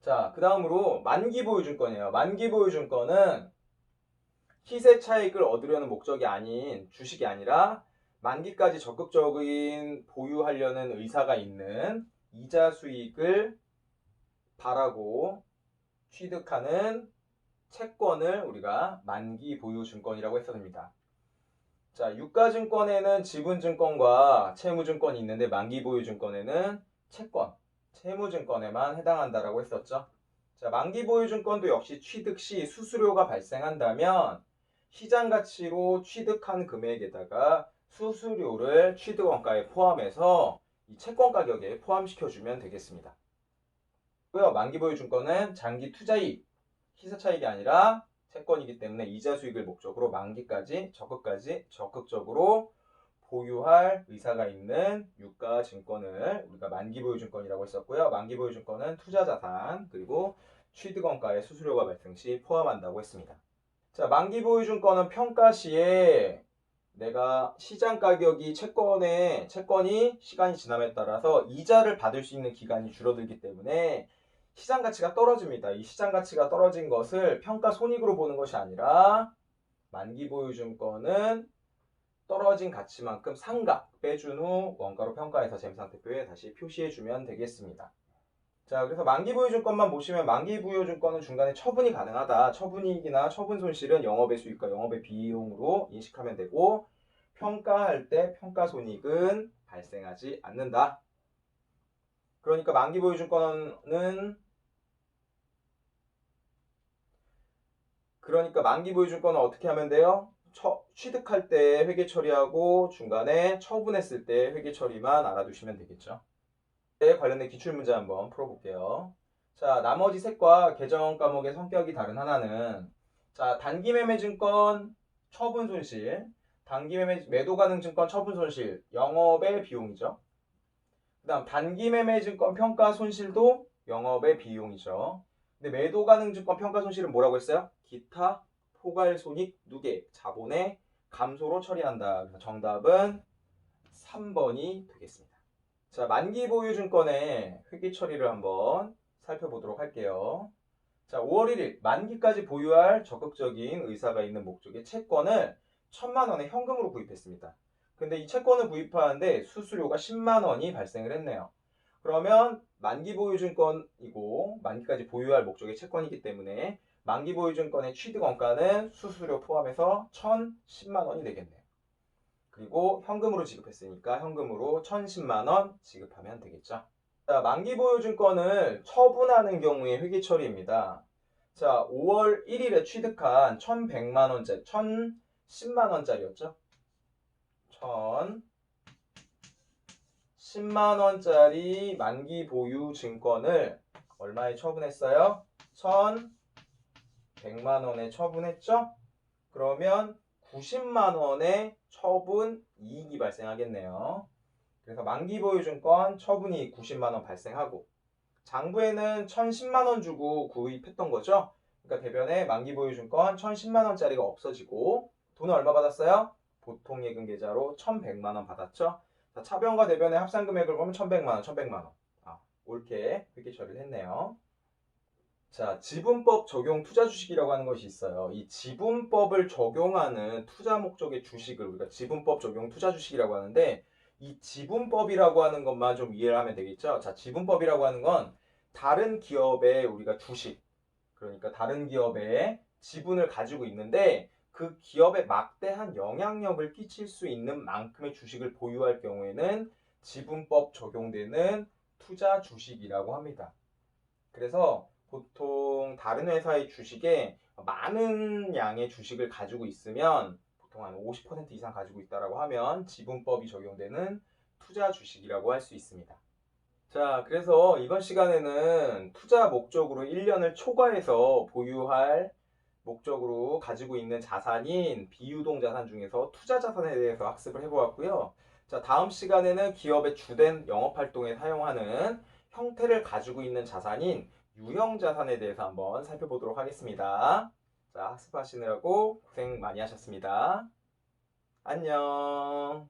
자, 그 다음으로 만기보유증권이에요. 만기보유증권은 시세 차익을 얻으려는 목적이 아닌 주식이 아니라 만기까지 적극적인 보유하려는 의사가 있는 이자 수익을 바라고 취득하는 채권을 우리가 만기보유증권이라고 했었습니다. 자, 유가증권에는 지분증권과 채무증권이 있는데 만기보유증권에는 채권, 채무증권에만 해당한다라고 했었죠. 자, 만기보유증권도 역시 취득 시 수수료가 발생한다면 시장 가치로 취득한 금액에다가 수수료를 취득원가에 포함해서 이 채권 가격에 포함시켜주면 되겠습니다. 만기보유증권은 장기 투자이익, 시세차익이 아니라 채권이기 때문에 이자 수익을 목적으로 만기까지 적극적으로 보유할 의사가 있는 유가증권을 우리가 만기보유증권이라고 했었고요. 만기보유증권은 투자자산 그리고 취득원가의 수수료가 발생 시 포함한다고 했습니다. 자, 만기보유증권은 평가 시에 내가 시장 가격이 채권이 시간이 지남에 따라서 이자를 받을 수 있는 기간이 줄어들기 때문에 시장 가치가 떨어집니다. 이 시장 가치가 떨어진 것을 평가 손익으로 보는 것이 아니라 만기보유증권은 떨어진 가치만큼 상각 빼준 후 원가로 평가해서 재무상태표에 다시 표시해주면 되겠습니다. 자, 그래서 만기부여증권만 보시면 만기부여증권은 중간에 처분이 가능하다. 처분이익이나 처분 손실은 영업의 수익과 영업의 비용으로 인식하면 되고 평가할 때 평가손익은 발생하지 않는다. 그러니까 만기보유증권은 어떻게 하면 돼요? 취득할 때 회계 처리하고 중간에 처분했을 때 회계 처리만 알아두시면 되겠죠. 관련된 기출문제 한번 풀어볼게요. 자, 나머지 셋과 개정 과목의 성격이 다른 하나는 자, 단기매매증권 처분손실, 매도가능증권 처분손실, 영업의 비용이죠. 그 다음 단기매매증권 평가손실도 영업의 비용이죠. 근데 매도가능증권 평가손실은 뭐라고 했어요? 기타 포괄손익 누계 자본의 감소로 처리한다. 정답은 3번이 되겠습니다. 자, 만기보유증권의 회계 처리를 한번 살펴보도록 할게요. 자, 5월 1일 만기까지 보유할 적극적인 의사가 있는 목적의 채권을 1,000만 원의 현금으로 구입했습니다. 근데 이 채권을 구입하는데 수수료가 10만 원이 발생을 했네요. 그러면 만기보유증권이고 만기까지 보유할 목적의 채권이기 때문에 만기보유증권의 취득원가는 수수료 포함해서 1,010만 원이 되겠네요. 그리고 현금으로 지급했으니까 현금으로 1,010만 원 지급하면 되겠죠. 자, 만기보유증권을 처분하는 경우의 회계 처리입니다. 자, 5월 1일에 취득한 1,100만 원짜리, 1,010만 원짜리였죠. 1,010만 원짜리 만기보유증권을 얼마에 처분했어요? 1,100만 원에 처분했죠? 그러면 90만 원의 처분 이익이 발생하겠네요. 그래서 만기보유증권 처분이익 90만 원 발생하고 장부에는 1,010만 원 주고 구입했던 거죠. 그러니까 대변에 만기보유증권 1,010만 원짜리가 없어지고 돈은 얼마 받았어요? 보통예금 계좌로 1,100만 원 받았죠. 자, 차변과 대변의 합산 금액을 보면 1,100만 원, 1,100만 원. 옳게 회계 처리를 했네요. 자, 지분법 적용 투자 주식이라고 하는 것이 있어요. 이 지분법을 적용하는 투자 목적의 주식을 우리가 지분법 적용 투자 주식이라고 하는데 이 지분법이라고 하는 것만 좀 이해를 하면 되겠죠. 자, 지분법이라고 하는 건 다른 기업의 우리가 주식, 그러니까 다른 기업의 지분을 가지고 있는데 그 기업에 막대한 영향력을 끼칠 수 있는 만큼의 주식을 보유할 경우에는 지분법 적용되는 투자 주식이라고 합니다. 그래서 보통 다른 회사의 주식에 많은 양의 주식을 가지고 있으면 보통 한 50% 이상 가지고 있다라고 하면 지분법이 적용되는 투자 주식이라고 할 수 있습니다. 자, 그래서 이번 시간에는 투자 목적으로 1년을 초과해서 보유할 목적으로 가지고 있는 자산인 비유동 자산 중에서 투자 자산에 대해서 학습을 해보았고요. 자, 다음 시간에는 기업의 주된 영업활동에 사용하는 형태를 가지고 있는 자산인 유형자산에 대해서 한번 살펴보도록 하겠습니다. 자, 학습하시느라고 고생 많이 하셨습니다. 안녕.